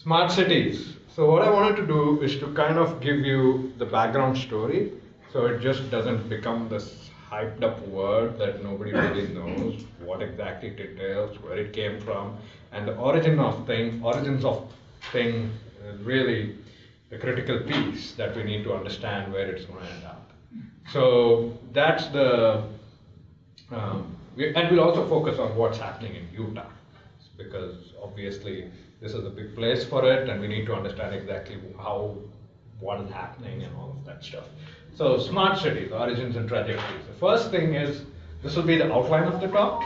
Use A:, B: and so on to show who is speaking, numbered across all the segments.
A: Smart cities. So what I wanted to do is to kind of give you the background story, so it just doesn't become this hyped up word that nobody really knows what exactly it entails, where it came from, and the origins of thing is really the critical piece that we need to understand where it's going to end up. So that's the, and we'll also focus on what's happening in Utah, because obviously this is a big place for it, and we need to understand exactly what is happening and all of that stuff. So smart cities, origins and trajectories. The first thing is, this will be the outline of the talk.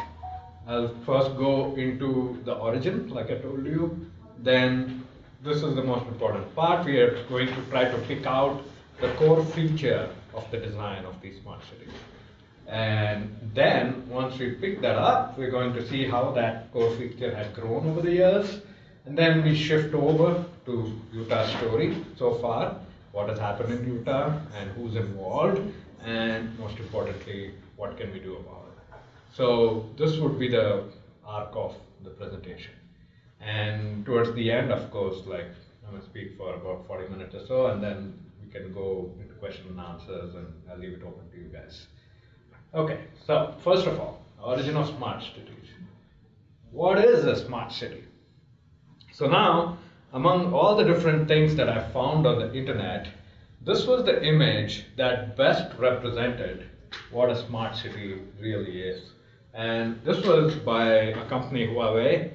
A: I'll first go into the origin, like I told you. Then this is the most important part. We are going to try to pick out the core feature of the design of these smart cities. And then once we pick that up, we're going to see how that core feature had grown over the years. And then we shift over to Utah's story so far, what has happened in Utah and who's involved, and most importantly, what can we do about it. So this would be the arc of the presentation. And towards the end, of course, like I'm going to speak for about 40 minutes or so, and then we can go into question and answers, and I'll leave it open to you guys. Okay, so first of all, origin of smart cities. What is a smart city? So now, among all the different things that I found on the internet, this was the image that best represented what a smart city really is. And this was by a company, Huawei,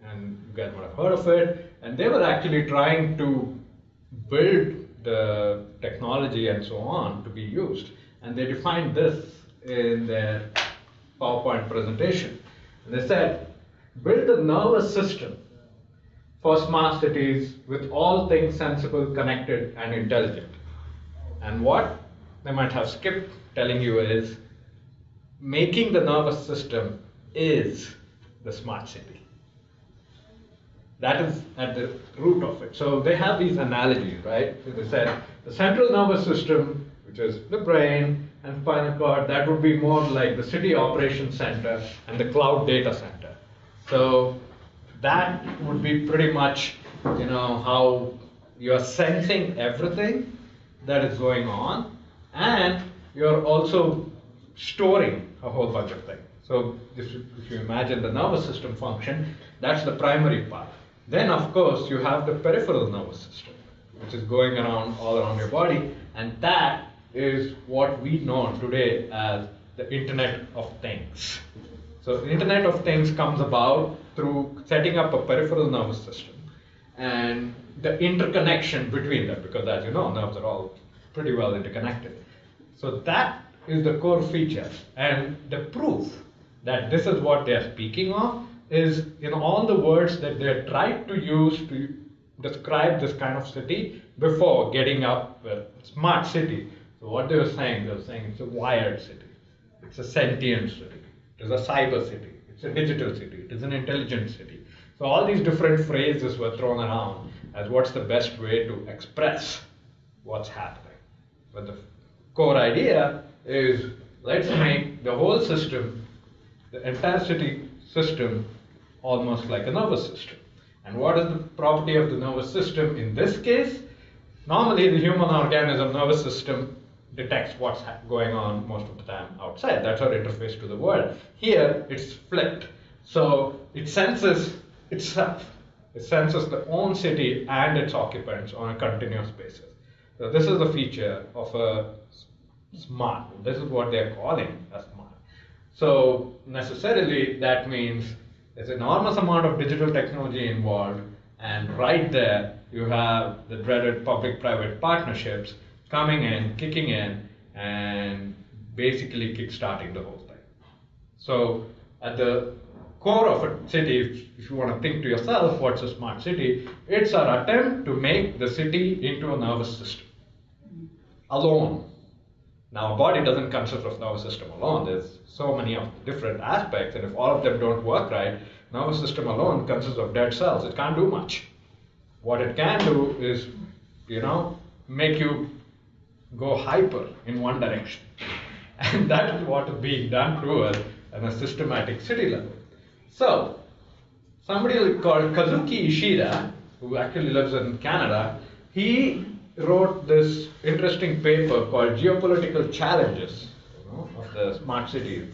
A: and you guys might have heard of it, and they were actually trying to build the technology and so on to be used. And they defined this in their PowerPoint presentation. And they said, build a nervous system for smart cities with all things sensible, connected, and intelligent. And what they might have skipped telling you is, making the nervous system is the smart city. That is at the root of it. So they have these analogies, right? So they said the central nervous system, which is the brain and spinal cord, that would be more like the city operations center and the cloud data center. So that would be pretty much, how you're sensing everything that is going on, and you're also storing a whole bunch of things. So if you imagine the nervous system function, that's the primary part. Then of course you have the peripheral nervous system, which is going around all around your body, and that is what we know today as the Internet of Things. So the Internet of Things comes about through setting up a peripheral nervous system and the interconnection between them, because as you know, nerves are all pretty well interconnected. So that is the core feature, and the proof that this is what they are speaking of is in all the words that they tried to use to describe this kind of city before getting up with smart city. So what they were saying it's a wired city, it's a sentient city, it is a cyber city, it's a digital city, it is an intelligent city. So all these different phrases were thrown around as what's the best way to express what's happening. But the core idea is, let's make the whole system, the entire city system, almost like a nervous system. And what is the property of the nervous system in this case? Normally the human organism nervous system detects what's going on most of the time outside. That's our interface to the world. Here it's flipped. So it senses itself. It senses the own city and its occupants on a continuous basis. So this is the feature of a smart. This is what they're calling a smart. So necessarily that means there's an enormous amount of digital technology involved, and right there you have the dreaded public-private partnerships coming in, kicking in, and basically kickstarting the whole thing. So at the core of a city, if you want to think to yourself, what's a smart city? It's our attempt to make the city into a nervous system alone. Now, a body doesn't consist of nervous system alone. There's so many of different aspects, and if all of them don't work right, nervous system alone consists of dead cells. It can't do much. What it can do is, make you go hyper in one direction. And that is what is being done to us at a systematic city level. So, somebody called Kazuki Ishida who actually lives in Canada, he wrote this interesting paper called Geopolitical Challenges, of the smart cities.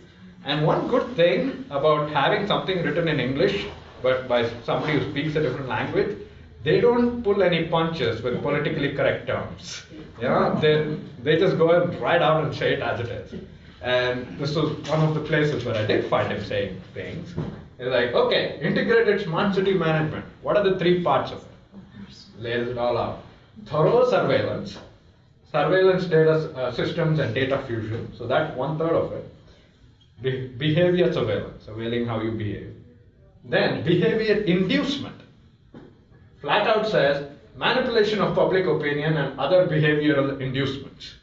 A: And one good thing about having something written in English, but by somebody who speaks a different language, they don't pull any punches with politically correct terms. They just go and write out and say it as it is. And this was one of the places where I did find him saying things. It's like, okay, integrated smart city management. What are the three parts of it? Lays it all out. Thorough surveillance, surveillance data systems and data fusion. So that's 1/3 of it. Behavior surveillance, surveilling how you behave. Then behavior inducement. Flat out says manipulation of public opinion and other behavioral inducements.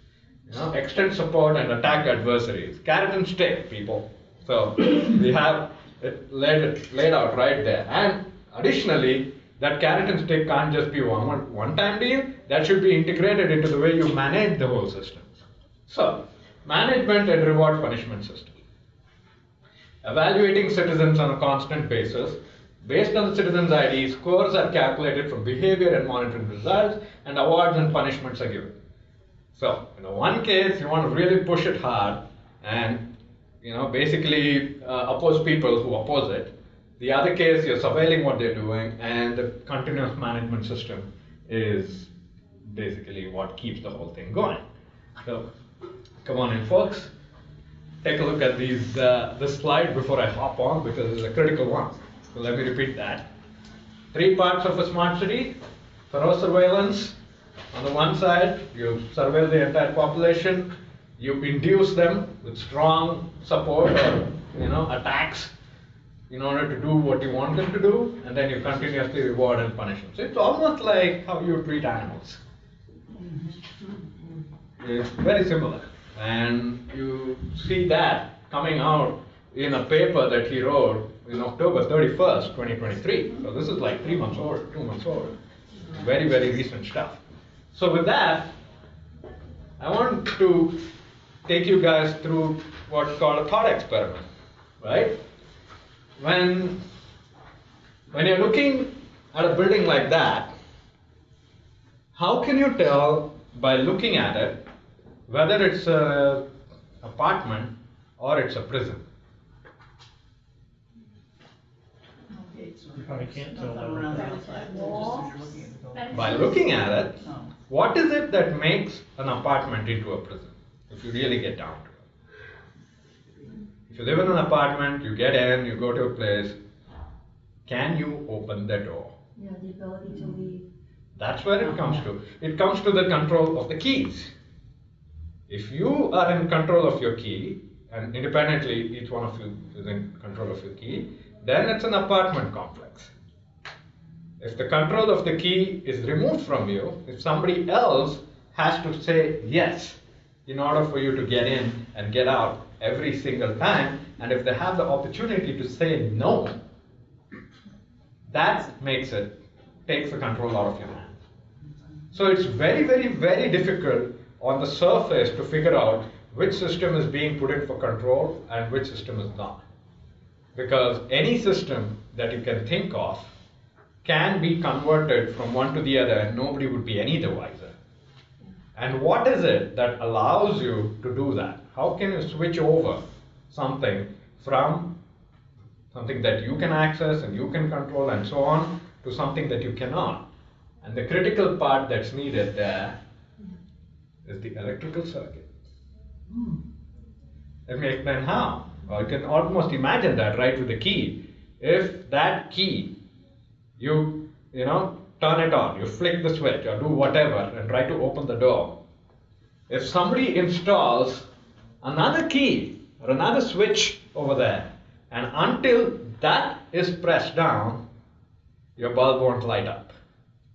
A: Extend support and attack adversaries. Carrot and stick, people. So we have it laid out right there. And additionally, that carrot and stick can't just be one-time deal. That should be integrated into the way you manage the whole system. So, management and reward punishment system. Evaluating citizens on a constant basis. Based on the citizens' ID, scores are calculated from behavior and monitoring results, and awards and punishments are given. So, in one case, you want to really push it hard and, basically oppose people who oppose it. The other case, you're surveilling what they're doing, and the continuous management system is basically what keeps the whole thing going. So, come on in, folks. Take a look at this slide before I hop on, because it's a critical one. So let me repeat that. 3 parts of a smart city: thorough surveillance. On the one side, you surveil the entire population, you induce them with strong support or attacks in order to do what you want them to do, and then you continuously reward and punish them. So it's almost like how you treat animals. It's very similar. And you see that coming out in a paper that he wrote in October 31st, 2023. So this is like 3 months old, 2 months old. Very, very recent stuff. So with that, I want to take you guys through what's called a thought experiment, right? When you're looking at a building like that, how can you tell by looking at it whether it's an apartment or it's a prison?
B: You probably can't tell that.
A: By looking at it, what is it that makes an apartment into a prison, if you really get down to it? If you live in an apartment, you get in, you go to a place, can you open the door?
C: Yeah, the ability to leave.
A: That's where it comes to. It comes to the control of the keys. If you are in control of your key, and independently each one of you is in control of your key, then it's an apartment complex. If the control of the key is removed from you, if somebody else has to say yes in order for you to get in and get out every single time, and if they have the opportunity to say no, that takes the control out of your hands. So it's very, very, very difficult on the surface to figure out which system is being put in for control and which system is not. Because any system that you can think of can be converted from one to the other and nobody would be any the wiser. And what is it that allows you to do that? How can you switch over something from something that you can access and you can control and so on to something that you cannot? And the critical part that's needed there is the electrical circuit. Let me explain how. Or you can almost imagine that, right, with the key. If that key, you turn it on, you flick the switch or do whatever and try to open the door. If somebody installs another key or another switch over there, and until that is pressed down, your bulb won't light up.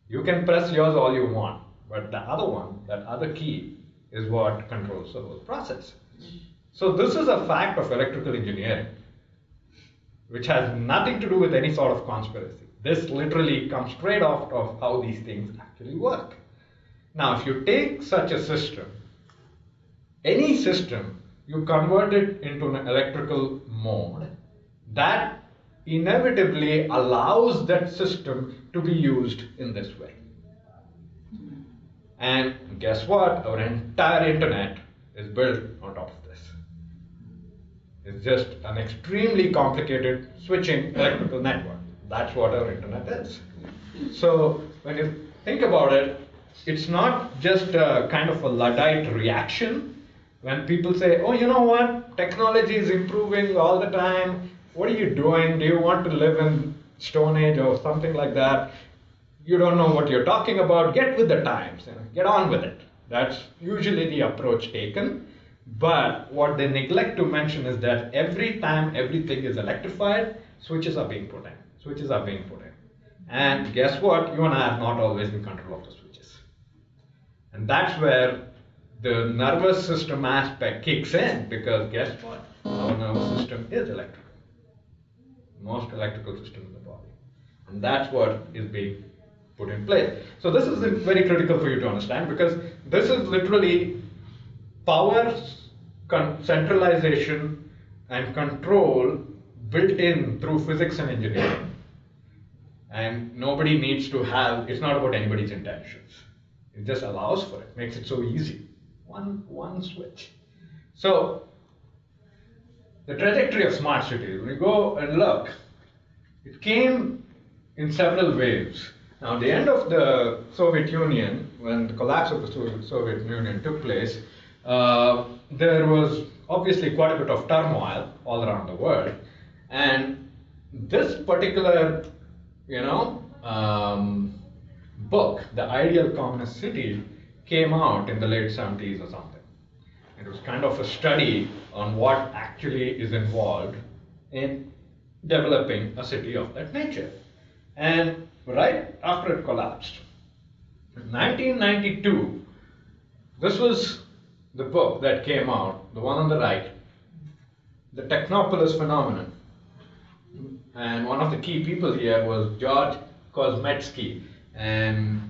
A: You can press yours all you want, but the other one, that other key, is what controls the whole process. So this is a fact of electrical engineering, which has nothing to do with any sort of conspiracy. This literally comes straight off of how these things actually work. Now, if you take such a system, any system, you convert it into an electrical mode, that inevitably allows that system to be used in this way. And guess what? Our entire internet is built on top of this. It's just an extremely complicated switching electrical network. That's what our internet is. So when you think about it, it's not just a kind of a Luddite reaction when people say, oh, you know what, technology is improving all the time. What are you doing? Do you want to live in Stone Age or something like that? You don't know what you're talking about. Get with the times, get on with it. That's usually the approach taken. But what they neglect to mention is that every time everything is electrified, switches are being put in. Switches are being put in. And guess what? You and I have not always been in control of the switches. And that's where the nervous system aspect kicks in, because guess what? Our nervous system is electrical. Most electrical system in the body. And that's what is being put in place. So this is very critical for you to understand, because this is literally power centralization and control built in through physics and engineering. And nobody needs to have, it's not about anybody's intentions. It just allows for it, makes it so easy. One switch. So the trajectory of smart cities, when you go and look, it came in several waves. Now, the end of the Soviet Union, when the collapse of the Soviet Union took place, there was obviously quite a bit of turmoil all around the world. And this particular, book, The Ideal Communist City, came out in the late 70s or something. It was kind of a study on what actually is involved in developing a city of that nature. And right after it collapsed, in 1992, this was the book that came out, the one on the right, The Technopolis Phenomenon. And one of the key people here was George Kosmetsky. And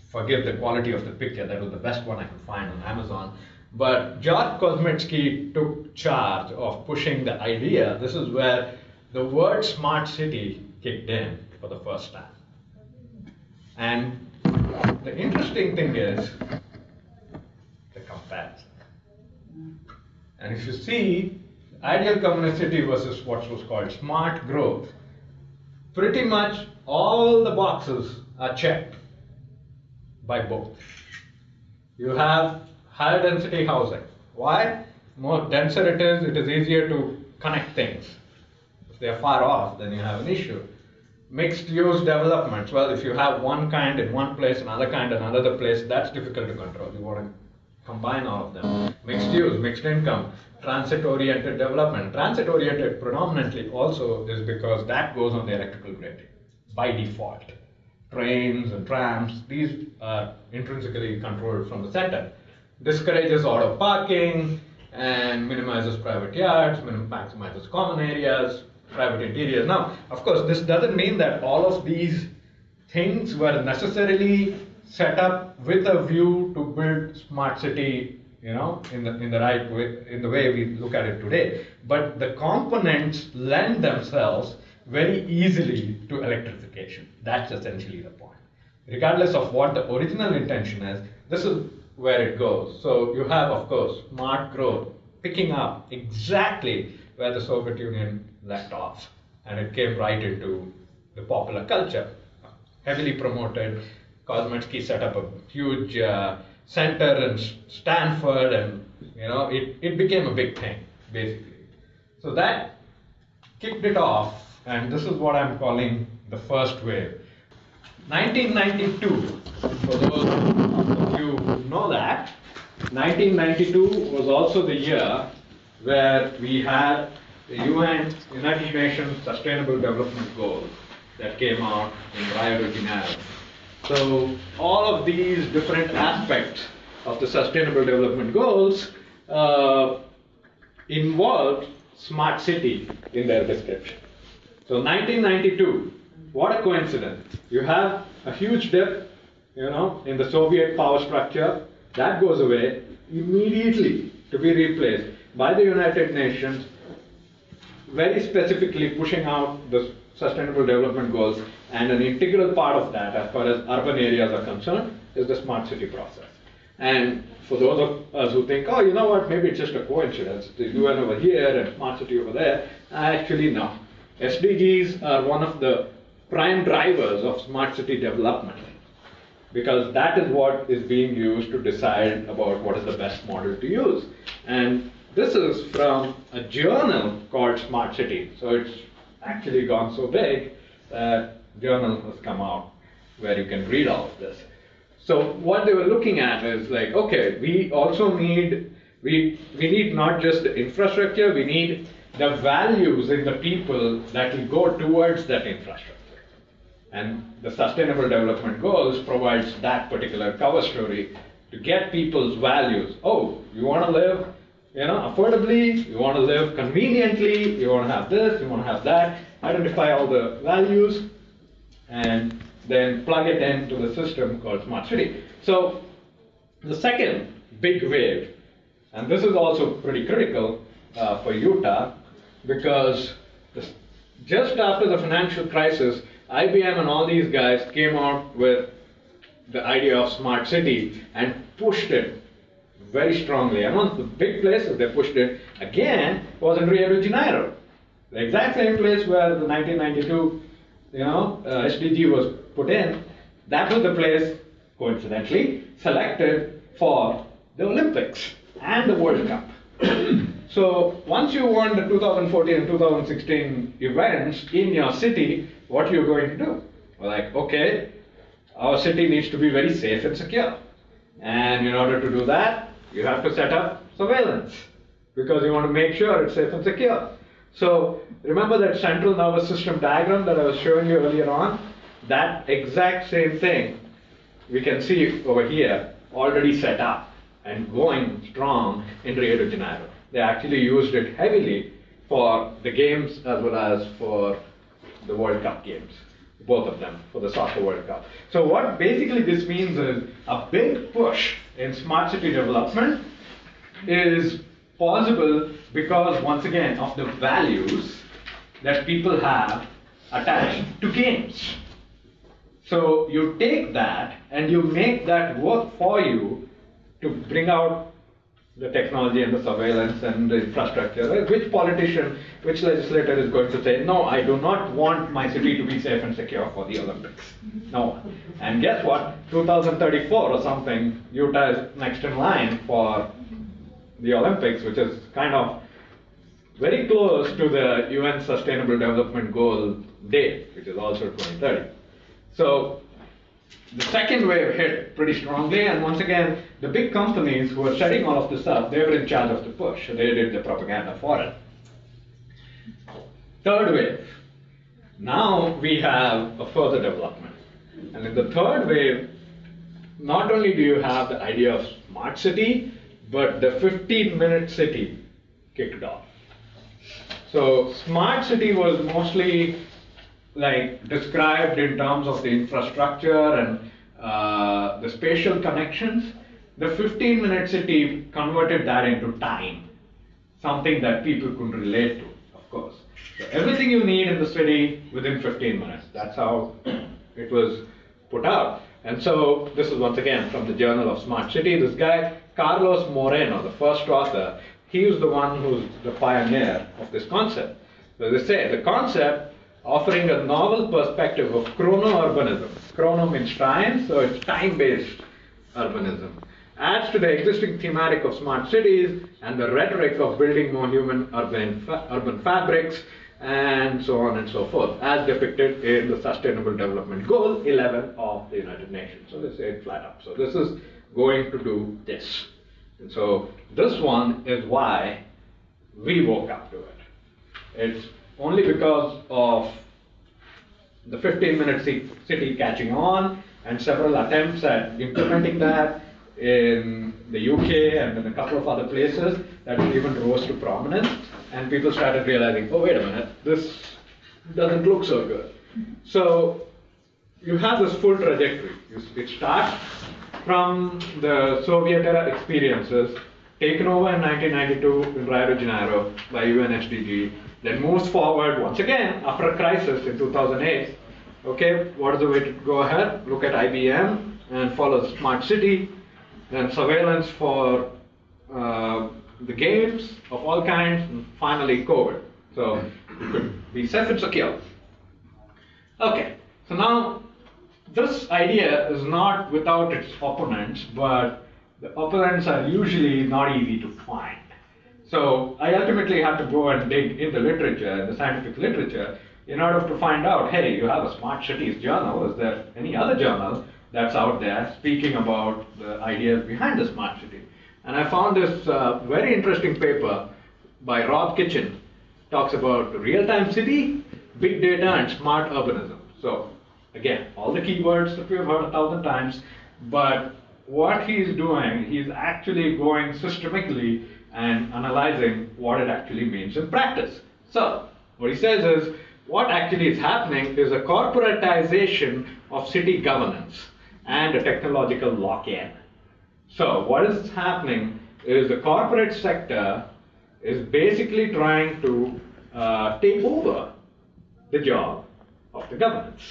A: forgive the quality of the picture, that was the best one I could find on Amazon. But George Kosmetsky took charge of pushing the idea. This is where the word smart city kicked in for the first time. And the interesting thing is the comparison. And if you see ideal communist city versus what was called smart growth, pretty much all the boxes are checked by both. You have higher density housing. Why? More denser it is easier to connect things. If they are far off, then you have an issue. Mixed use developments. Well, if you have one kind in one place, another kind in another place, that's difficult to control. You want to combine all of them. Mixed use, mixed income, transit-oriented development. Transit-oriented predominantly also is because that goes on the electrical grid by default. Trains and trams, these are intrinsically controlled from the center. Discourages auto parking and minimizes private yards, maximizes common areas, private interiors. Now, of course, this doesn't mean that all of these things were necessarily set up with a view to build smart city, in the right way, in the way we look at it today. But the components lend themselves very easily to electrification. That's essentially the point. Regardless of what the original intention is, this is where it goes. So you have, of course, smart growth picking up exactly where the Soviet Union left off. And it came right into the popular culture. Heavily promoted. Kosmetsky set up a huge center in Stanford, and it became a big thing, basically. So that kicked it off. And this is what I'm calling the first wave. 1992, for those of you who know that, 1992 was also the year where we had the United Nations Sustainable Development Goals that came out in Rio de Janeiro. So all of these different aspects of the Sustainable Development Goals involved smart city in their description. So 1992, what a coincidence. You have a huge dip, in the Soviet power structure. That goes away immediately to be replaced by the United Nations, very specifically pushing out the Sustainable Development Goals, and an integral part of that, as far as urban areas are concerned, is the smart city process. And for those of us who think, oh, you know what, maybe it's just a coincidence, the UN over here and smart city over there, actually no. SDGs are one of the prime drivers of smart city development, because that is what is being used to decide about what is the best model to use. And this is from a journal called Smart City. So it's actually gone so big that journal has come out where you can read all of this. So what they were looking at is like, okay, we also need, we need not just the infrastructure, we need the values in the people that will go towards that infrastructure. And the Sustainable Development Goals provides that particular cover story to get people's values. Oh, you want to live, affordably, you want to live conveniently, you want to have this, you want to have that, identify all the values, and then plug it into the system called Smart City. So the second big wave, and this is also pretty critical for Utah, because just after the financial crisis, IBM and all these guys came out with the idea of Smart City and pushed it very strongly. And one of the big places they pushed it, again, was in Rio de Janeiro. The exact same place where the 1992 SDG was put in, that was the place, coincidentally, selected for the Olympics and the World Cup. So once you won the 2014 and 2016 events in your city, what are you going to do? We're like, okay, our city needs to be very safe and secure. And in order to do that, you have to set up surveillance, because you want to make sure it's safe and secure. So remember that central nervous system diagram that I was showing you earlier on? That exact same thing we can see over here, already set up and going strong in Rio de Janeiro. They actually used it heavily for the games as well as for the World Cup games, both of them, for the Soccer World Cup. So what basically this means is a big push in smart city development is possible because, once again, of the values that people have attached to games. So you take that and you make that work for you to bring out the technology and the surveillance and the infrastructure. Which politician, which legislator is going to say, no, I do not want my city to be safe and secure for the Olympics? No one. And guess what? 2034 or something, Utah is next in line for the Olympics, which is kind of very close to the UN Sustainable Development Goal date, which is also 2030. So the second wave hit pretty strongly, and once again, the big companies who were setting all of this up, they were in charge of the push. They did the propaganda for it. Third wave. Now we have a further development. And in the third wave, not only do you have the idea of smart city, but the 15-minute city kicked off. So smart city was mostly like described in terms of the infrastructure and the spatial connections. The 15-minute city converted that into time, something that people could relate to, of course. So everything you need in the city within 15 minutes. That's how it was put out. And so this is once again from the Journal of Smart City. This guy, Carlos Moreno, the first author, he was the one who's the pioneer of this concept. So they say the concept offering a novel perspective of chrono-urbanism. Chrono means time, so it's time-based urbanism. Adds to the existing thematic of smart cities and the rhetoric of building more human urban fabrics, and so on and so forth, as depicted in the Sustainable Development Goal 11 of the United Nations. So they say it flat up. So this is going to do this. And so this one is why we woke up to it. It's only because of the 15-minute city catching on and several attempts at implementing that in the UK and in a couple of other places that it even rose to prominence, and people started realizing, oh, wait a minute, this doesn't look so good. So you have this full trajectory. It starts from the Soviet era experiences taken over in 1992 in Rio de Janeiro by UN SDG, Then moves forward once again after a crisis in 2008. Okay, what is the way to go ahead? Look at IBM and follow smart city, then surveillance for the games of all kinds, and finally COVID. So it could be safe and secure. Okay, so now this idea is not without its opponents, but the opponents are usually not easy to find. So I ultimately had to go and dig in the literature, the scientific literature, in order to find out, hey, you have a smart cities journal, is there any other journal that's out there speaking about the ideas behind the smart city? And I found this very interesting paper by Rob Kitchen, talks about real-time city, big data, and smart urbanism. So again, all the keywords that we have heard 1,000 times, but what he's doing, he's actually going systemically and analyzing what it actually means in practice. So what he says is, what actually is happening is a corporatization of city governance and a technological lock-in. So what is happening is the corporate sector is basically trying to take over the job of the governance.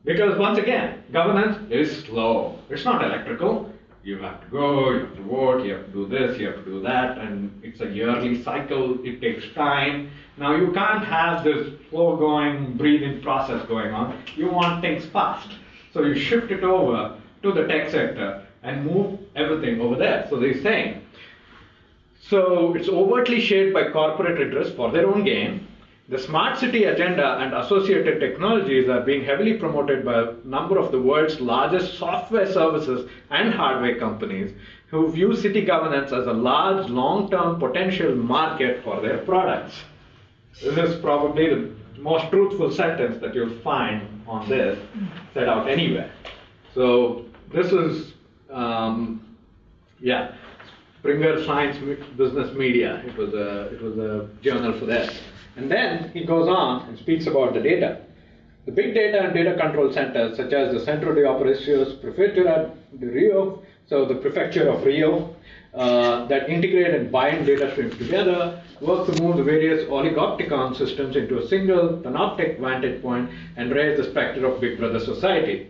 A: Because once again, governance is slow. It's not electrical. You have to go, you have to vote, you have to do this, you have to do that, and it's a yearly cycle, it takes time. Now you can't have this slow going, breathing process going on. You want things fast. So you shift it over to the tech sector and move everything over there. So they're saying, so it's overtly shaped by corporate interests for their own gain. The smart city agenda and associated technologies are being heavily promoted by a number of the world's largest software services and hardware companies who view city governance as a large long-term potential market for their products. This is probably the most truthful sentence that you'll find on this said out anywhere. So this is, Springer Science Business Media. It was a journal for that. And then he goes on and speaks about the data. The big data and data control centers, such as the Centro de Operaciones Prefectura de Rio, so the prefecture of Rio, that integrate and bind data streams together, work to move the various oligopticon systems into a single panoptic vantage point and raise the specter of Big Brother society.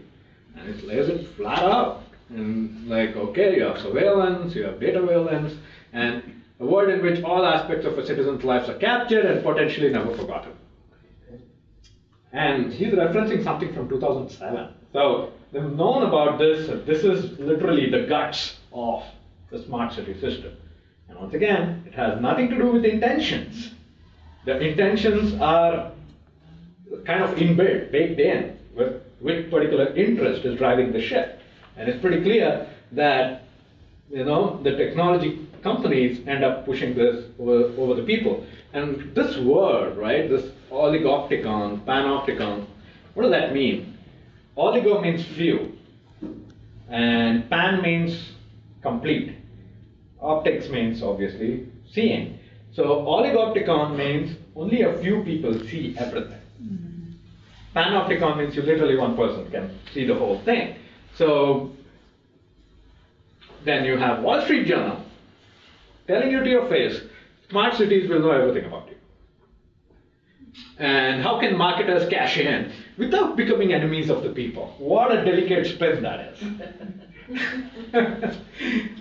A: And it lays it flat out. And like, okay, you have surveillance, you have data surveillance, and a world in which all aspects of a citizen's lives are captured and potentially never forgotten. And he's referencing something from 2007. So they've known about this. This is literally the guts of the smart city system. And once again, it has nothing to do with intentions. The intentions are kind of inbuilt, baked in, with which particular interest is driving the ship. And it's pretty clear that, the technology companies end up pushing this over the people. And this word, right, this oligopticon, panopticon, what does that mean? Oligo means few, and pan means complete. Optics means, obviously, seeing. So oligopticon means only a few people see everything. Panopticon means literally one person can see the whole thing. So then you have Wall Street Journal telling you to your face, smart cities will know everything about you. And how can marketers cash in without becoming enemies of the people? What a delicate spin that is.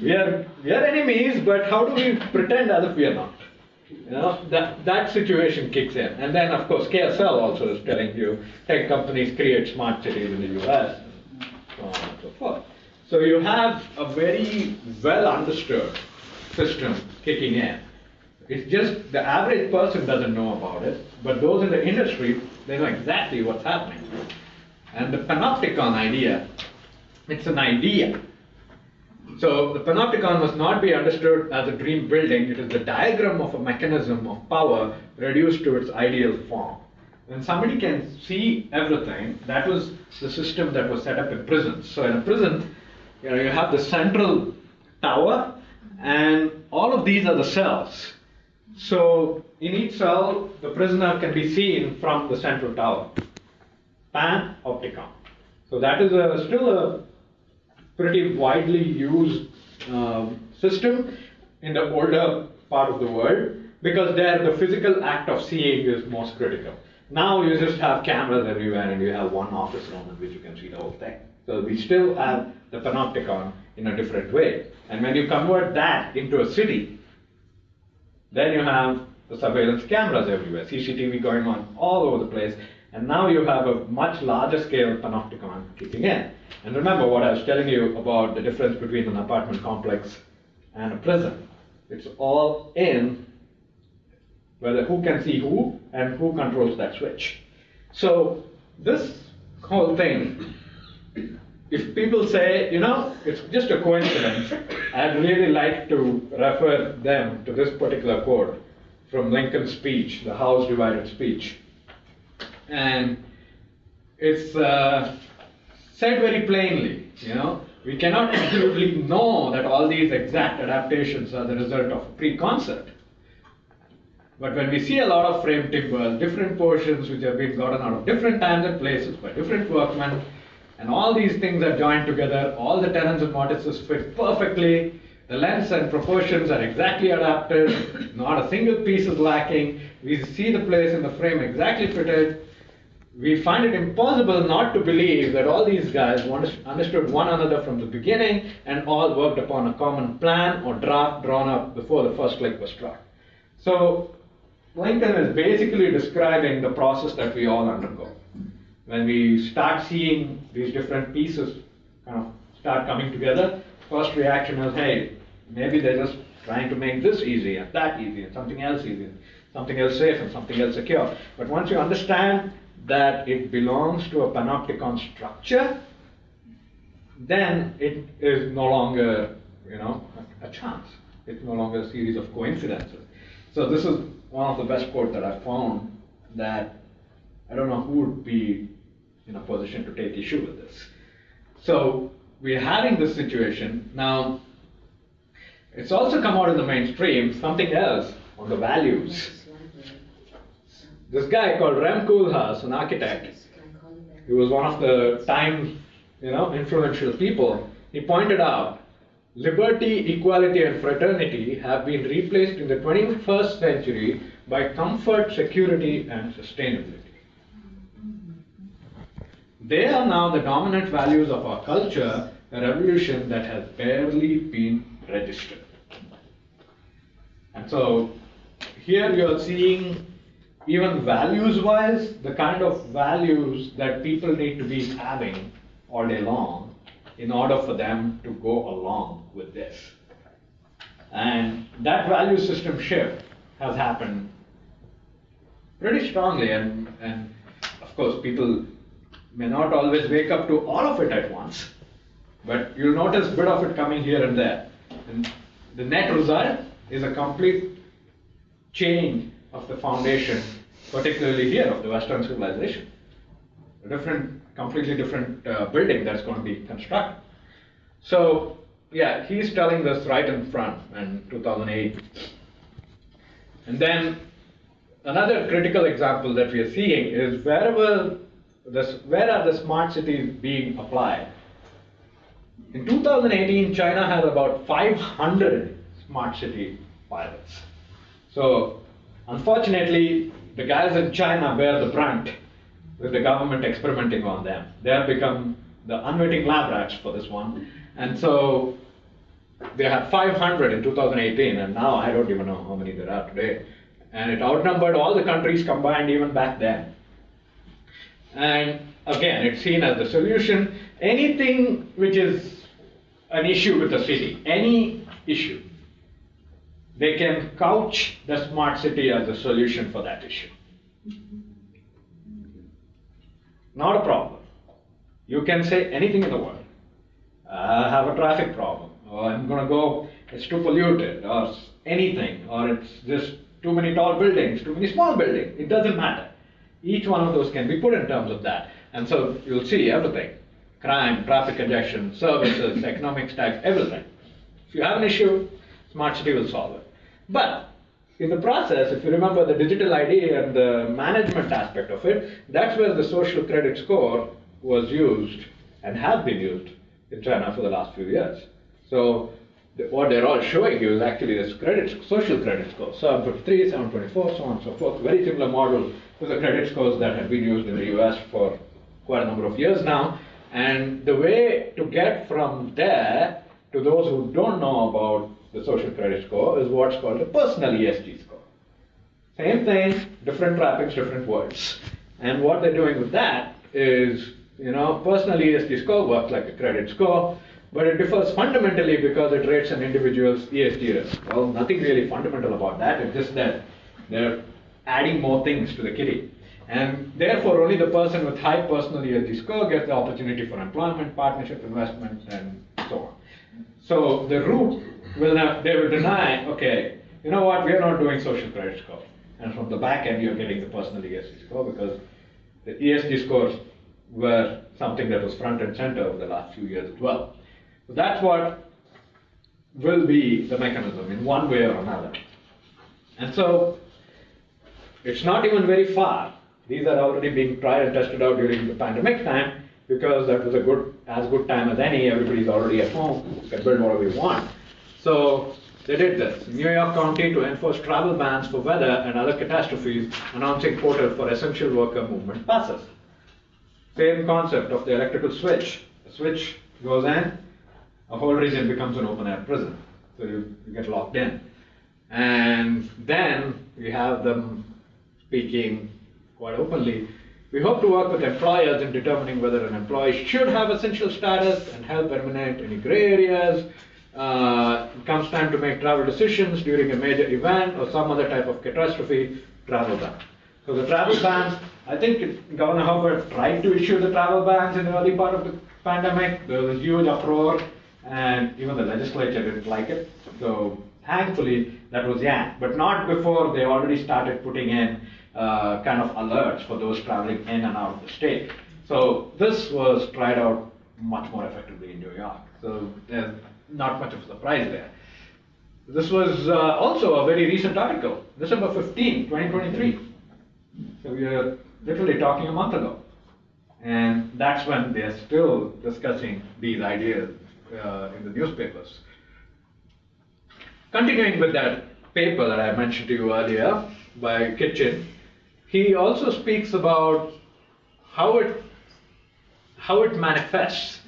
A: we are enemies, but how do we pretend as if we are not? That situation kicks in. And then, of course, KSL also is telling you tech companies create smart cities in the US, and so on and so forth. So you have a very well understood system kicking in. It's just the average person doesn't know about it, but those in the industry, they know exactly what's happening. And the Panopticon idea, it's an idea. So the Panopticon must not be understood as a dream building. It is the diagram of a mechanism of power reduced to its ideal form. When somebody can see everything, that was the system that was set up in prisons. So in a prison, you have the central tower, and all of these are the cells. So in each cell, the prisoner can be seen from the central tower. Panopticon. So that is still a pretty widely used system in the older part of the world. because there the physical act of seeing is most critical. Now you just have cameras everywhere and you have one office room in which you can see the whole thing. So we still have the Panopticon in a different way. And when you convert that into a city, then you have the surveillance cameras everywhere, CCTV going on all over the place, and now you have a much larger scale Panopticon kicking in. And remember what I was telling you about the difference between an apartment complex and a prison. It's all in whether who can see who and who controls that switch. So this whole thing, if people say, you know, it's just a coincidence, I'd really like to refer them to this particular quote from Lincoln's speech, the House Divided speech. And it's said very plainly, you know, we cannot absolutely know that all these exact adaptations are the result of pre-concert. But when we see a lot of frame timbers, different portions which have been gotten out of different times and places by different workmen, and all these things are joined together, all the tenons and mortises fit perfectly, the lengths and proportions are exactly adapted, not a single piece is lacking, we see the place in the frame exactly fitted. We find it impossible not to believe that all these guys understood one another from the beginning and all worked upon a common plan or draft drawn up before the first click was struck. So Lincoln is basically describing the process that we all undergo. When we start seeing these different pieces kind of start coming together, first reaction is, hey, maybe they're just trying to make this easy and that easy and something else easy, and something else safe and something else secure. But once you understand that it belongs to a Panopticon structure, then it is no longer, you know, a chance. It's no longer a series of coincidences. So this is one of the best quotes that I found that I don't know who would be in a position to take issue with this. So we're having this situation. Now, it's also come out in the mainstream, something else on the values. This guy called Rem Koolhaas, an architect, he was one of the time, you know, influential people. He pointed out, liberty, equality, and fraternity have been replaced in the 21st century by comfort, security, and sustainability. They are now the dominant values of our culture, a revolution that has barely been registered. And so here you are seeing, even values-wise, the kind of values that people need to be having all day long in order for them to go along with this. And that value system shift has happened pretty strongly, and of course people may not always wake up to all of it at once, but you'll notice a bit of it coming here and there. And the net result is a complete change of the foundation, particularly here of the Western civilization. A completely different building that's going to be constructed. So, yeah, he's telling this right in front in 2008. And then another critical example that we are seeing is where are the smart cities being applied? In 2018, China had about 500 smart city pilots. So, unfortunately, the guys in China bear the brunt with the government experimenting on them. They have become the unwitting lab rats for this one. And so they had 500 in 2018, and now I don't even know how many there are today. And it outnumbered all the countries combined even back then. And again, it's seen as the solution. Anything which is an issue with the city, any issue, they can couch the smart city as a solution for that issue. Not a problem. You can say anything in the world. I have a traffic problem, or I'm going to go, it's too polluted, or anything, or it's just too many tall buildings, too many small buildings. It doesn't matter. Each one of those can be put in terms of that. And so you'll see everything. Crime, traffic congestion, services, economic stacks, everything. If you have an issue, smart city will solve it. But in the process, if you remember the digital ID and the management aspect of it, that's where the social credit score was used and has been used in China for the last few years. So what they're all showing you is actually this social credit score, 753, 724, so on and so forth. Very similar model to the credit scores that have been used in the US for quite a number of years now. And the way to get from there to those who don't know about the social credit score is what's called a personal ESG score. Same thing, different wrappings, different words. And what they're doing with that is, personal ESG score works like a credit score, but it differs fundamentally because it rates an individual's ESG risk. Well, nothing really fundamental about that. It's just that they're adding more things to the kitty. And therefore, only the person with high personal ESG score gets the opportunity for employment, partnership, investments, and so on. So the root they will deny, okay, you know what, we are not doing social credit score. And from the back end, you're getting the personal ESG score because the ESG scores were something that was front and center over the last few years as well. So that's what will be the mechanism in one way or another. And so it's not even very far. These are already being tried and tested out during the pandemic time because that was as good time as any. Everybody's already at home, you can build whatever you want. So they did this. New York County to enforce travel bans for weather and other catastrophes, announcing quota for essential worker movement passes. Same concept of the electrical switch. The switch goes in, a whole region becomes an open air prison. So you get locked in. And then we have them speaking quite openly. We hope to work with employers in determining whether an employee should have essential status and help eliminate any gray areas. It comes time to make travel decisions during a major event or some other type of catastrophe, travel ban. So the travel bans, I think Governor Hubbard tried to issue the travel bans in the early part of the pandemic. There was a huge uproar and even the legislature didn't like it. So thankfully that was yanked, but not before they already started putting in kind of alerts for those traveling in and out of the state. So this was tried out much more effectively in New York. So there's not much of a surprise there. This was also a very recent article, December 15, 2023. So we are literally talking a month ago. And that's when they're still discussing these ideas in the newspapers. Continuing with that paper that I mentioned to you earlier by Kitchen, he also speaks about how it manifests.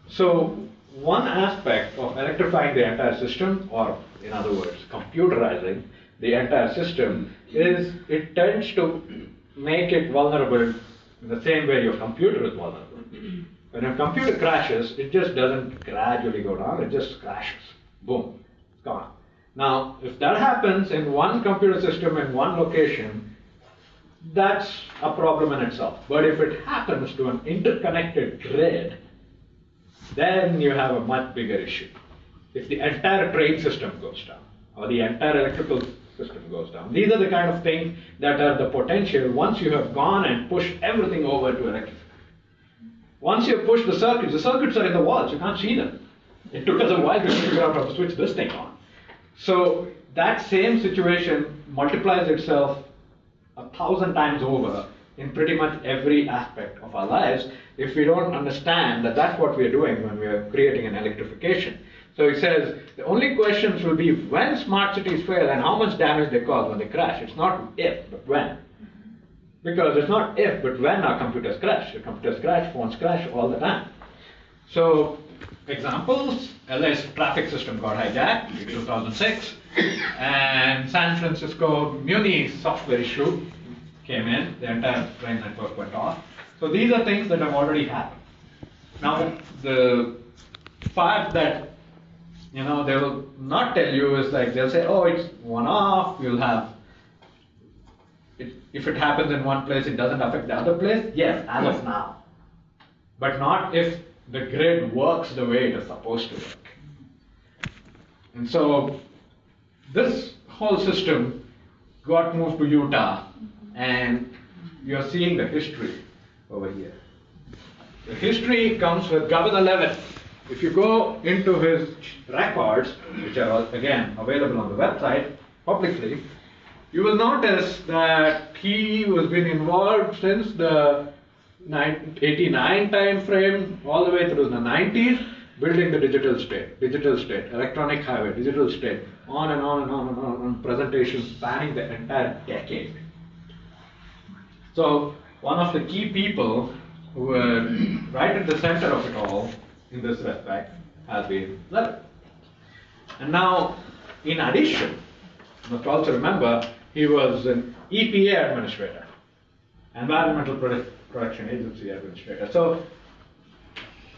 A: So one aspect of electrifying the entire system, or in other words, computerizing the entire system, is it tends to make it vulnerable in the same way your computer is vulnerable. When your computer crashes, it just doesn't gradually go down, it just crashes. Boom, it's gone. Now, if that happens in one computer system in one location, that's a problem in itself. But if it happens to an interconnected grid, then you have a much bigger issue. If the entire train system goes down, or the entire electrical system goes down, these are the kind of things that are the potential once you have gone and pushed everything over to electric. Once you push the circuits are in the walls, you can't see them. It took us a while to figure out how to switch this thing on. So that same situation multiplies itself 1,000 times over in pretty much every aspect of our lives if we don't understand that that's what we are doing when we are creating an electrification. So he says the only questions will be when smart cities fail and how much damage they cause when they crash. It's not if, but when. Because it's not if, but when our computers crash. Your computers crash, phones crash all the time. So examples, LA's traffic system got hijacked in 2006, and San Francisco Muni software issue came in, the entire train network went off. So these are things that have already happened. Now the fact that they will not tell you is like they'll say, oh, it's one-off, you'll have, if it happens in one place, it doesn't affect the other place. Yes, as of now. But not if the grid works the way it is supposed to work. And so this whole system got moved to Utah, and you're seeing the history over here. The history comes with Governor Levitt. If you go into his records, which are again available on the website publicly, you will notice that he was been involved since the 89 time frame all the way through the 90s, building the digital state, electronic highway, digital state, on and on and on and on presentations spanning the entire decade. So one of the key people who were right at the center of it all in this respect has been Levin. And now, in addition, you must also remember he was an EPA administrator, Environmental Protection Agency administrator. So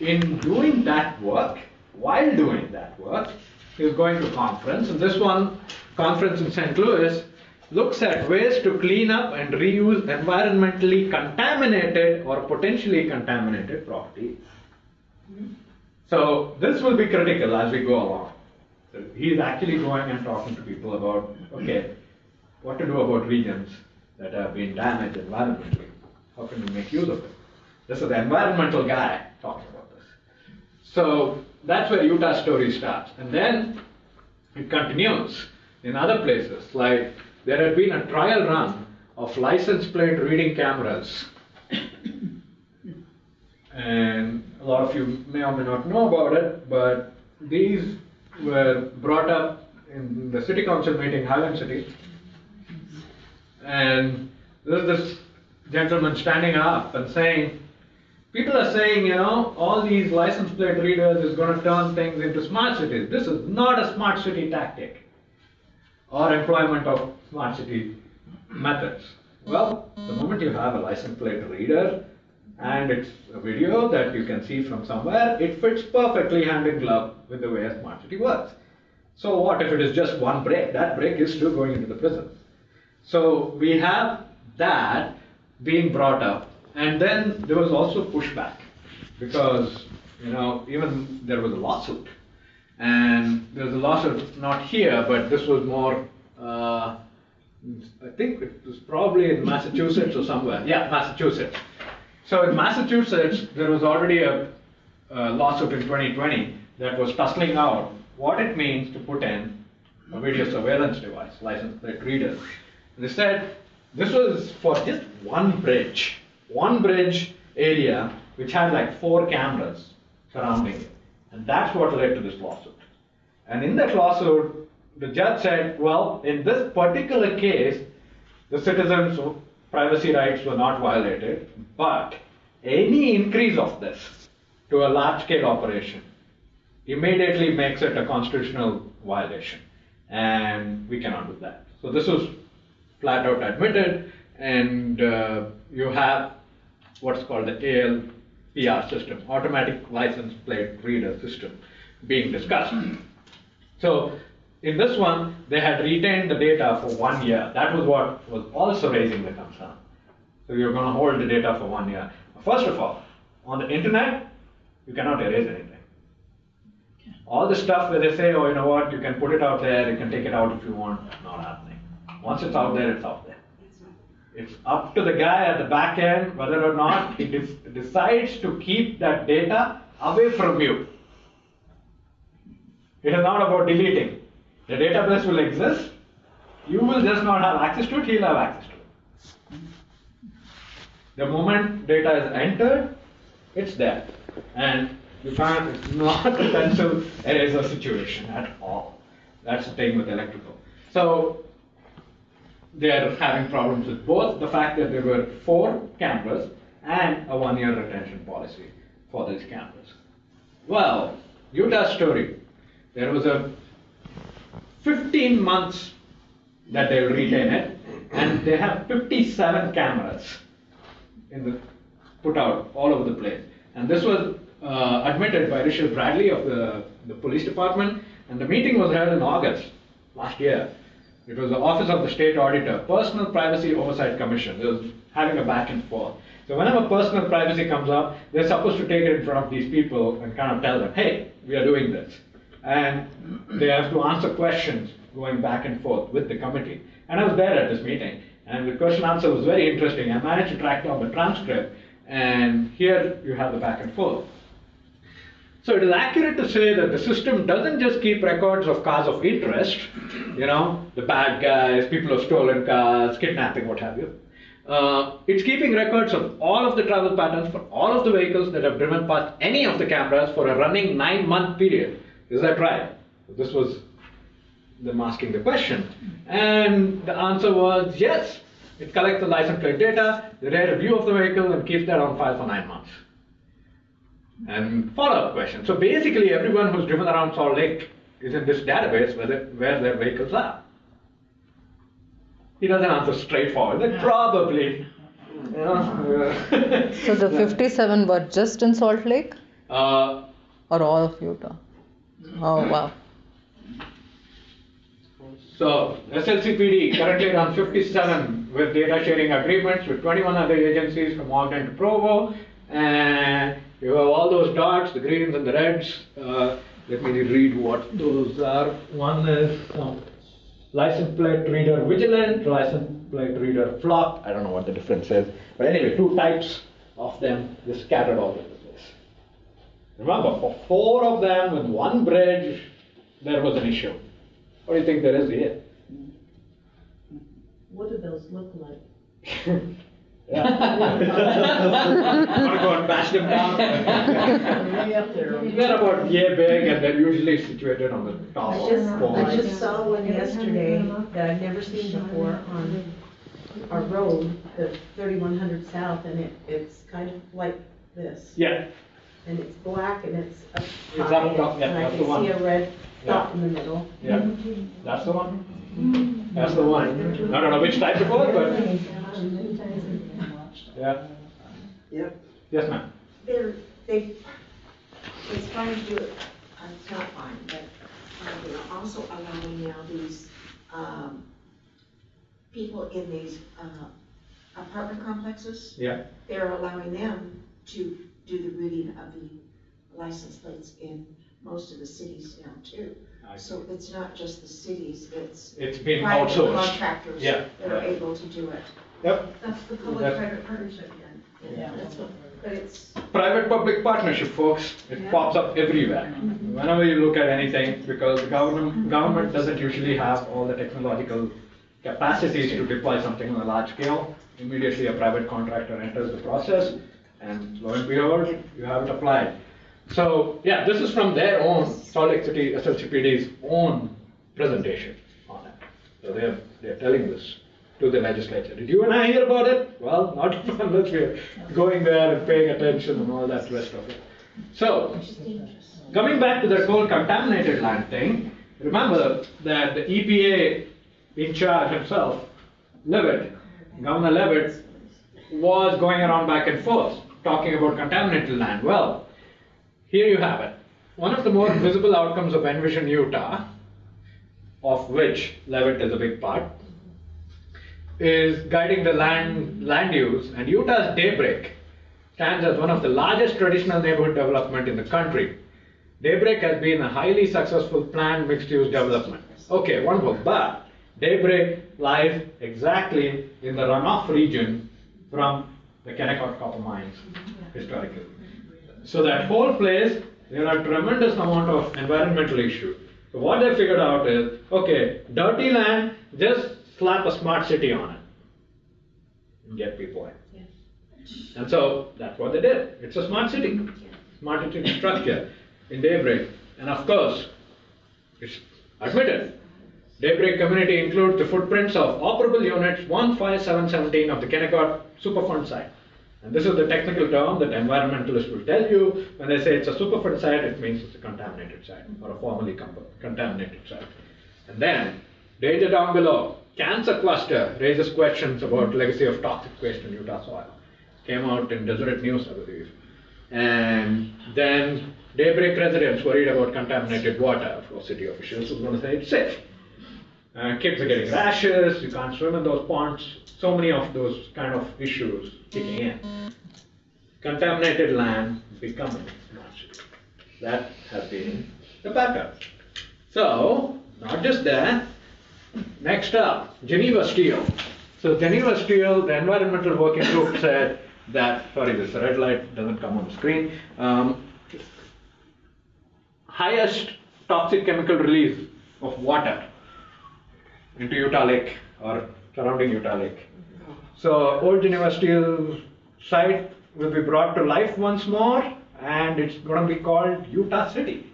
A: in doing that work, while doing that work, he was going to conference, and this one, conference in St. Louis, looks at ways to clean up and reuse environmentally contaminated or potentially contaminated property. So this will be critical as we go along. So he's actually going and talking to people about, okay, what to do about regions that have been damaged environmentally. How can we make use of it? This is the environmental guy talking about this. So that's where Utah story starts. And then it continues in other places. Like there had been a trial run of license plate reading cameras. And a lot of you may or may not know about it, but these were brought up in the city council meeting, Highland City. And there's this gentleman standing up and saying, people are saying, you know, all these license plate readers is going to turn things into smart cities. This is not a smart city tactic or employment of smart city methods. Well, the moment you have a license plate reader and it's a video that you can see from somewhere, it fits perfectly hand in glove with the way a smart city works. So what if it is just one break? That break is still going into the prison. So we have that being brought up, and then there was also pushback because, you know, even there was a lawsuit, and there was a lawsuit not here, but this was more, I think it was probably in Massachusetts or somewhere. Yeah, Massachusetts. So in Massachusetts, there was already a lawsuit in 2020 that was tussling out what it means to put in a video surveillance device, license plate readers. They said this was for just one bridge area which had like 4 cameras surrounding it. And that's what led to this lawsuit. And in that lawsuit, the judge said, well, in this particular case, the citizens' privacy rights were not violated, but any increase of this to a large-scale operation immediately makes it a constitutional violation, and we cannot do that. So this was flat out admitted, and you have what's called the ALPR system, automatic license plate reader system, being discussed. So in this one, they had retained the data for 1 year. That was what was also raising the concern. So you're going to hold the data for 1 year. First of all, on the internet, you cannot erase anything. All the stuff where they say, oh, you know what, you can put it out there, you can take it out if you want, not happening. Once it's out there, it's out there. It's up to the guy at the back end whether or not he decides to keep that data away from you. It is not about deleting. The database will exist, you will just not have access to it, he'll have access to it. The moment data is entered, it's there. And you can't, it's not a pencil eraser situation at all. That's the thing with electrical. So they are having problems with both the fact that there were 4 cameras and a 1-year retention policy for these cameras. Well, Utah story. There was a 15 months that they will retain it, and they have 57 cameras put out all over the place. And this was admitted by Richard Bradley of the police department, and the meeting was held in August last year. It was the Office of the State Auditor, Personal Privacy Oversight Commission. They was having a back and forth. So whenever personal privacy comes up, they're supposed to take it in front of these people and kind of tell them, hey, we are doing this. And they have to answer questions going back and forth with the committee. And I was there at this meeting, and the question answer was very interesting. I managed to track down the transcript, and here you have the back and forth. So it is accurate to say that the system doesn't just keep records of cars of interest, you know, the bad guys, people who have stolen cars, kidnapping, what have you. It's keeping records of all of the travel patterns for all of the vehicles that have driven past any of the cameras for a running 9-month period. Is that right? This was them asking the question. And the answer was yes. It collects the license plate data, the rear view of the vehicle, and keeps that on file for 9 months. And follow-up question. So basically, everyone who's driven around Salt Lake is in this database where their vehicles are. He doesn't answer straightforward. That probably, you know.
B: So the 57 were just in Salt Lake
A: Uh,
B: or all of Utah? Oh, wow.
A: So SLCPD currently runs 57 with data sharing agreements with 21 other agencies from Ogden to Provo, and you have all those dots, the greens and the reds. Let me read what those are. One is license plate reader vigilant, license plate reader flock. I don't know what the difference is, but anyway, 2 types of them just scattered all over the place. Remember, for 4 of them with 1 bridge, there was an issue. What do you think there is here?
C: What do those look like?
A: Yeah. Want to go and bash them down?
C: Way up there.
A: They're about yay big, and they're usually situated on the top
C: I
A: of poles.
C: just saw one yesterday that I've never seen before on our road, the 3100 South, and it's kind of like this.
A: Yeah,
C: And it's black and it's up
A: It's up
C: high,
A: top, yeah,
C: and I
A: that's
C: can
A: the one.
C: see a red
A: Yeah.
C: dot in the middle.
A: yeah. That's the one. That's the one. I don't know which type it was, but yeah.
C: Yep.
A: Yes, ma'am.
D: It's fine to do it, it's not fine, but they're also allowing now these, people in these, apartment complexes,
A: Yeah.
D: they're allowing them to do the reading of the license plates in most of the cities now too.
A: I see.
D: So it's not just the cities,
A: It's being
D: private
A: outsourced.
D: contractors
A: Yeah,
D: that are
A: yeah.
D: able to do it.
A: Yep.
C: That's the
A: That's-
C: public-private partnership again.
D: Yeah, that's what, but it's,
A: Private-public partnership, folks. It
C: Yeah.
A: pops up everywhere. Whenever you look at anything, because the government doesn't usually have all the technological capacities to deploy something on a large scale. Immediately, a private contractor enters the process, and lo and behold, you have it applied. So, yeah, this is from their own Salt Lake City SLCPD's own presentation on it. So they're telling this to the legislature. Did you and I hear about it? Well, not unless we're going there and paying attention and all that rest of it. So, coming back to that whole contaminated land thing, remember that the EPA in charge himself, Levitt, Governor Levitt, was going around back and forth talking about contaminated land. Well, here you have it. One of the more visible outcomes of Envision Utah, of which Levitt is a big part, is guiding the land use, and Utah's Daybreak stands as one of the largest traditional neighborhood development in the country. Daybreak has been a highly successful planned mixed-use development. Okay, wonderful, but Daybreak lies exactly in the runoff region from the Kennecott copper mines, historically. So that whole place, there are tremendous amount of environmental issues. So what they figured out is, okay, dirty land, just slap a smart city on it and get people in. And so that's what they did. It's a smart city, smart city structure in Daybreak. And of course, it's admitted. Daybreak community includes the footprints of operable units 1, 5, 7, 17 of the Kennecott Superfund site. And this is the technical term that environmentalists will tell you. When they say it's a Superfund site, it means it's a contaminated site or a formerly contaminated site. And then, data down below, cancer cluster raises questions about legacy of toxic waste in Utah soil. Came out in Deseret News, I believe. And then Daybreak residents worried about contaminated water. Of course, city officials were going to say it's safe. Kids are getting rashes, you can't swim in those ponds. So many of those kind of issues kicking in. Contaminated land becoming smart city. That has been the pattern. So, not just that. Next up, Geneva Steel. So Geneva Steel, the environmental working group said that, sorry, this red light doesn't come on the screen. Highest toxic chemical release of water into Utah Lake or surrounding Utah Lake. So old Geneva Steel site will be brought to life once more, and it's going to be called Utah City,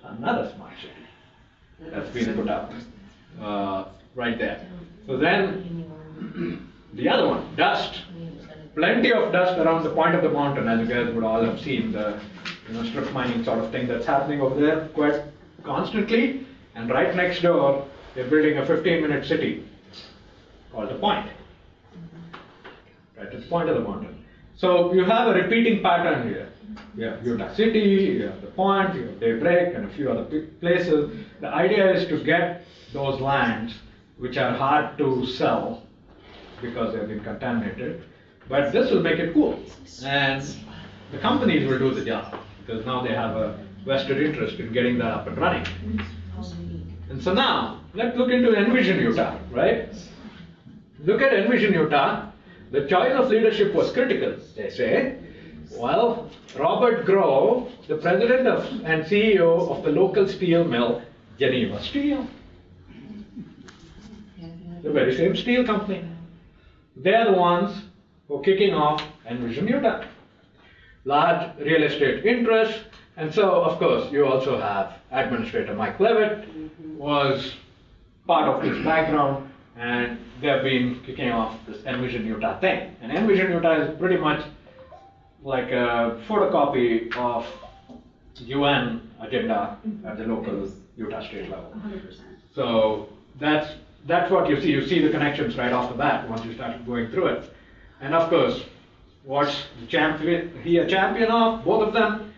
A: another smart city that's been put up right there. So then the other one, dust. Plenty of dust around the point of the mountain, as you guys would all have seen, the strip mining sort of thing that's happening over there quite constantly. And right next door, they're building a 15-minute city called the Point. Right at the point of the mountain. So you have a repeating pattern here. You have Utah City, you have the Point, you have Daybreak, and a few other places. The idea is to get those lands, which are hard to sell because they've been contaminated, but this will make it cool. And the companies will do the job, because now they have a vested interest in getting that up and running. And so now, let's look into Envision Utah, right? Look at Envision Utah. The choice of leadership was critical, they say. Well, Robert Grove, the president and CEO of the local steel mill, Geneva Steel, the very same steel company. They are the ones who are kicking off Envision Utah. Large real estate interests, and so of course you also have Administrator Mike Levitt was part of this background, and they've been kicking off this Envision Utah thing. And Envision Utah is pretty much like a photocopy of UN agenda at the local Utah state level.
E: 100%.
A: So that's what you see. You see the connections right off the bat once you start going through it. And of course, what's he a champion of? Both of them,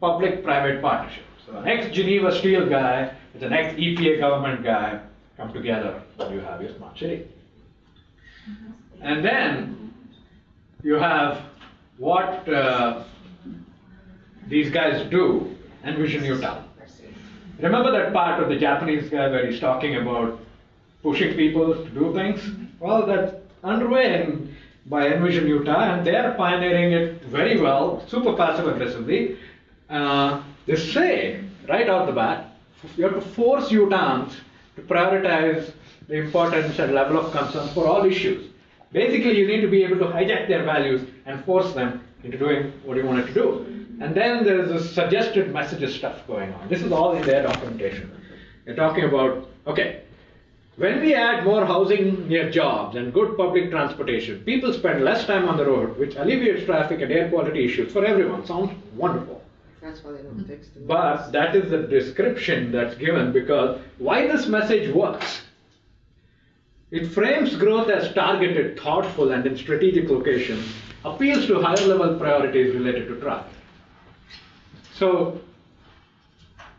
A: public-private partnership. So an ex-Geneva Steel guy with an ex-EPA government guy come together, and you have your smart city. And then you have what these guys do, Envision Utah. Remember that part of the Japanese guy where he's talking about pushing people to do things? Well, that's underway by Envision Utah, and they're pioneering it very well, super passive aggressively. They say, right out the bat, you have to force Utahns to prioritize the importance and level of concern for all issues. Basically, you need to be able to hijack their values and force them into doing what you want it to do. And then there's this suggested messages stuff going on. This is all in their documentation. They're talking about, okay, when we add more housing near jobs and good public transportation, people spend less time on the road, which alleviates traffic and air quality issues for everyone. Sounds wonderful.
F: That's why they don't fix the roads.
A: But that is the description that's given, because why this message works. It frames growth as targeted, thoughtful, and in strategic locations, appeals to higher level priorities related to traffic. So,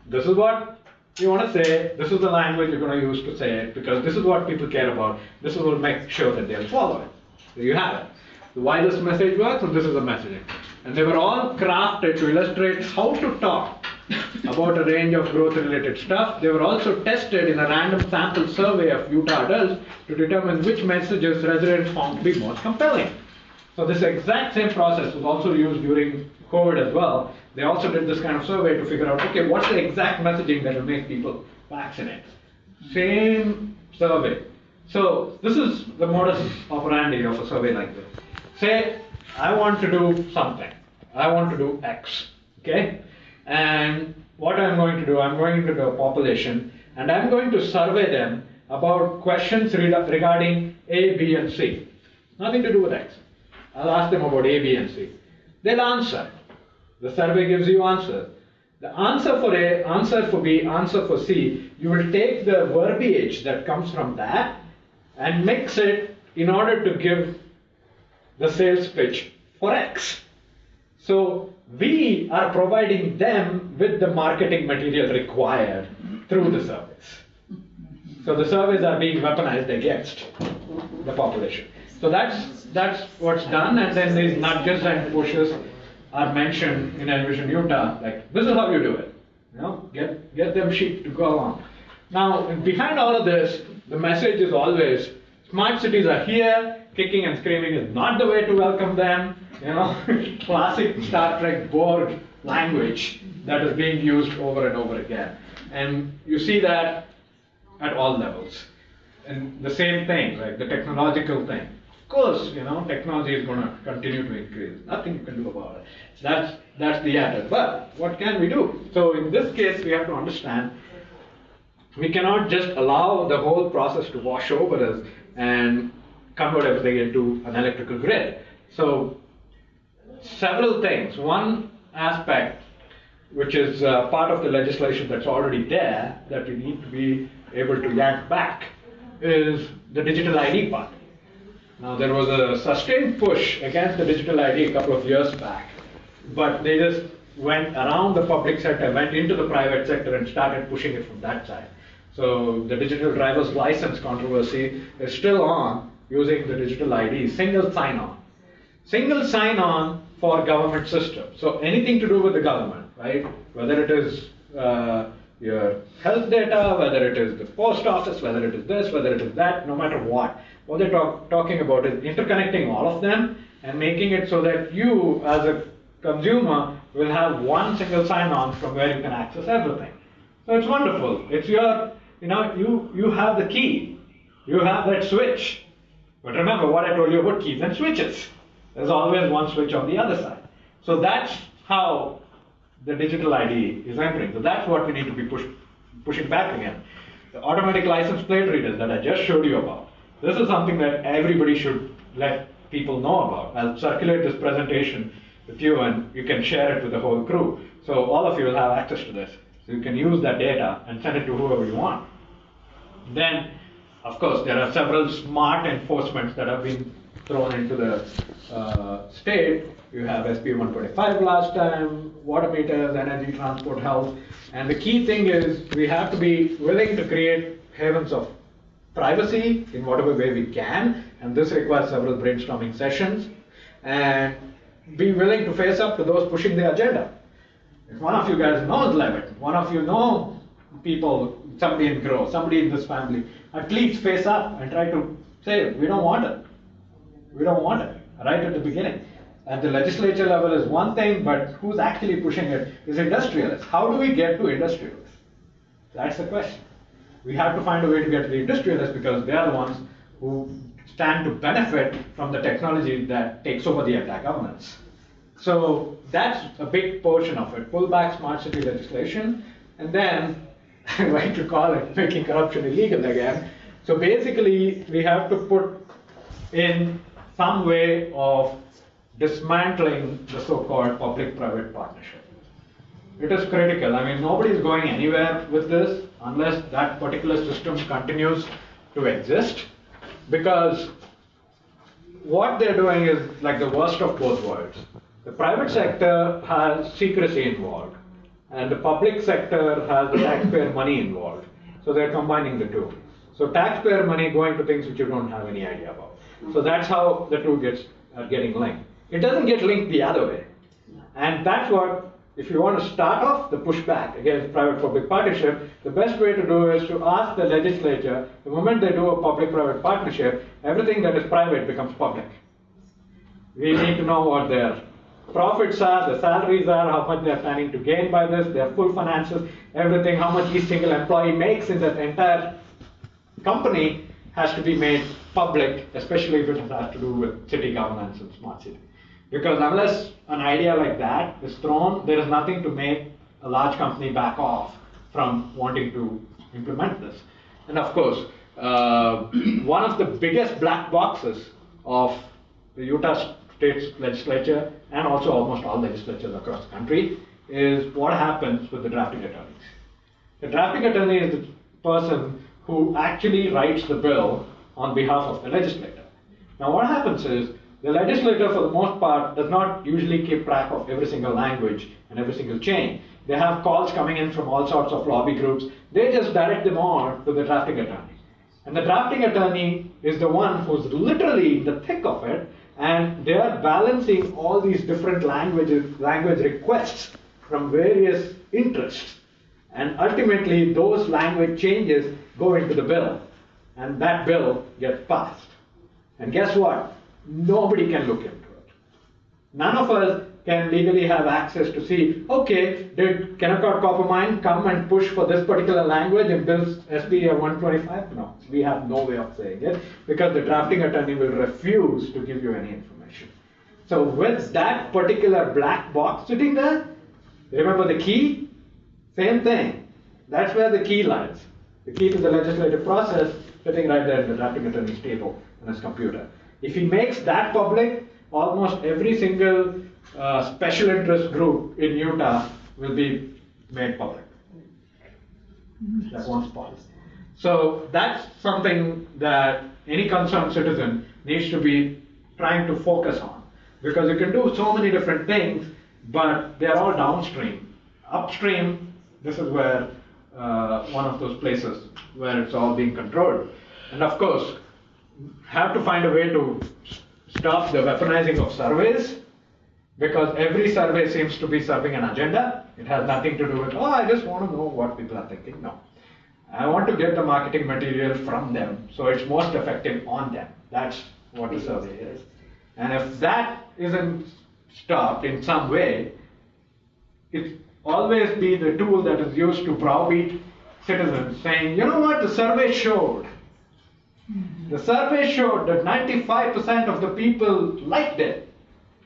A: this is what you want to say, this is the language you're going to use to say it, because this is what people care about, this will make sure that they'll follow it. So you have it. Why this message works, and this is the messaging. And they were all crafted to illustrate how to talk about a range of growth-related stuff. They were also tested in a random sample survey of Utah adults to determine which messages residents found to be most compelling. So this exact same process was also used during COVID as well. They also did this kind of survey to figure out, okay, what's the exact messaging that will make people vaccinate? Same survey. So this is the modus operandi of a survey like this. Say, I want to do something. I want to do X, okay? And what I'm going to do, I'm going to do a population, and I'm going to survey them about questions regarding A, B, and C. Nothing to do with X. I'll ask them about A, B, and C. They'll answer. The survey gives you answers. The answer for A, answer for B, answer for C, you will take the verbiage that comes from that and mix it in order to give the sales pitch for X. So we are providing them with the marketing material required through the surveys. So the surveys are being weaponized against the population. So that's what's done, and then these nudges and pushes are mentioned in Envision Utah, like this is how you do it. You know, get them sheep to go along. Now, behind all of this, the message is always, smart cities are here, kicking and screaming is not the way to welcome them. You know, classic Star Trek Borg language that is being used over and over again. And you see that at all levels. And the same thing, like the technological thing. Of course, technology is going to continue to increase. Nothing you can do about it. That's the answer. But what can we do? So in this case, we have to understand we cannot just allow the whole process to wash over us and convert everything into an electrical grid. So several things. One aspect, which is part of the legislation that's already there, that we need to be able to yank back, is the digital ID part. Now, there was a sustained push against the digital ID a couple of years back, but they just went around the public sector, went into the private sector and started pushing it from that side. So the digital driver's license controversy is still on using the digital ID, single sign-on. Single sign-on for government systems. So anything to do with the government, right? Whether it is your health data, whether it is the post office, whether it is this, whether it is that, no matter what. What they're talking about is interconnecting all of them and making it so that you, as a consumer, will have one single sign-on from where you can access everything. So it's wonderful. It's your, you have the key. You have that switch. But remember what I told you about keys and switches. There's always one switch on the other side. So that's how the digital ID is entering. So that's what we need to be pushing back again. The automatic license plate readers that I just showed you about. This is something that everybody should let people know about. I'll circulate this presentation with you and you can share it with the whole crew. So all of you will have access to this. So you can use that data and send it to whoever you want. Then, of course, there are several smart enforcements that have been thrown into the state. You have SB 125 last time, water meters, energy, transport, health. And the key thing is we have to be willing to create havens of privacy in whatever way we can. And this requires several brainstorming sessions. And be willing to face up to those pushing the agenda. If one of you guys knows Levitt, one of you know people, somebody in Grow, somebody in this family, at least face up and try to say, we don't want it. We don't want it, right at the beginning. At the legislature level is one thing, but who's actually pushing it is industrialists. How do we get to industrialists? That's the question. We have to find a way to get to the industrialists because they are the ones who stand to benefit from the technology that takes over the entire governance. So that's a big portion of it. Pull back smart city legislation, and then I like to call it making corruption illegal again. So basically, we have to put in some way of dismantling the so-called public-private partnership. It is critical. I mean, nobody is going anywhere with this unless that particular system continues to exist, because what they're doing is like the worst of both worlds. The private sector has secrecy involved, and the public sector has the taxpayer money involved. So they're combining the two. So taxpayer money going to things which you don't have any idea about. So that's how the two getting linked. It doesn't get linked the other way. And that's what, if you want to start off the pushback against private-public partnership, the best way to do is to ask the legislature, the moment they do a public-private partnership, everything that is private becomes public. We need to know what their profits are, the salaries are, how much they're planning to gain by this, their full finances, everything, how much each single employee makes in that entire company has to be made public, especially if it has to do with city governance and smart city. Because unless an idea like that is thrown, there is nothing to make a large company back off from wanting to implement this. And of course, one of the biggest black boxes of the Utah State legislature, and also almost all legislatures across the country, is what happens with the drafting attorneys. The drafting attorney is the person who actually writes the bill on behalf of the legislator. Now what happens is, the legislator for the most part does not usually keep track of every single language and every single chain. They have calls coming in from all sorts of lobby groups. They just direct them on to the drafting attorney. And the drafting attorney is the one who's literally in the thick of it, and they are balancing all these different language requests from various interests. And ultimately, those language changes go into the bill, and that bill gets passed. And guess what? Nobody can look into it. None of us can legally have access to see, okay, did Kennecott Copper Mine come and push for this particular language in Bill's SB 125? No, we have no way of saying it because the drafting attorney will refuse to give you any information. So with that particular black box sitting there, remember the key? Same thing. That's where the key lies. The key to the legislative process sitting right there in the drafting attorney's table on his computer. If he makes that public, almost every single special interest group in Utah will be made public. That one spot. So that's something that any concerned citizen needs to be trying to focus on. Because you can do so many different things, but they're all downstream. Upstream, this is where one of those places where it's all being controlled. And of course, have to find a way to stop the weaponizing of surveys, because every survey seems to be serving an agenda. It has nothing to do with, oh, I just want to know what people are thinking. No. I want to get the marketing material from them, so it's most effective on them. That's what the survey is. And if that isn't stopped in some way, it's always be the tool that is used to browbeat citizens saying, you know what, the survey showed. The survey showed that 95% of the people liked it.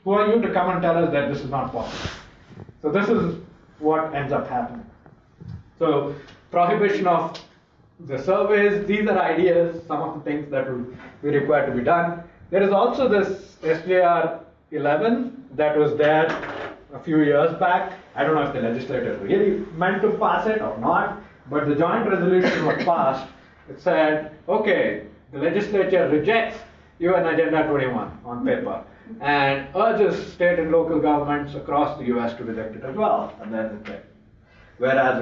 A: Who are you to come and tell us that this is not possible? So this is what ends up happening. So prohibition of the surveys, these are ideas, some of the things that will be required to be done. There is also this SJR 11 that was there a few years back. I don't know if the legislature really meant to pass it or not, but the joint resolution was passed. It said, okay, the legislature rejects UN Agenda 21 on paper and urges state and local governments across the US to reject it as well. And then it's like, whereas,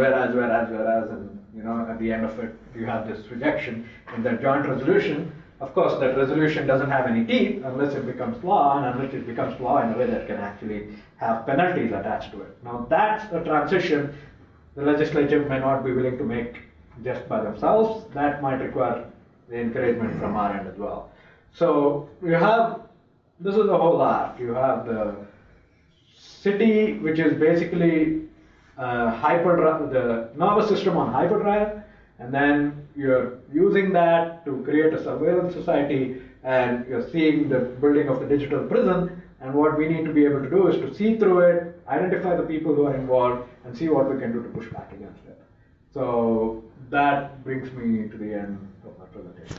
A: and you know, at the end of it, you have this rejection in that joint resolution. Of course, that resolution doesn't have any teeth unless it becomes law, and unless it becomes law in a way that can actually have penalties attached to it. Now, that's a transition the legislature may not be willing to make just by themselves. That might require the encouragement from our end as well. So you have, this is the whole art. You have the city, which is basically the nervous system on hyperdrive, and then you're using that to create a surveillance society, and you're seeing the building of the digital prison. And what we need to be able to do is to see through it, identify the people who are involved, and see what we can do to push back against it. So that brings me to the end of my presentation.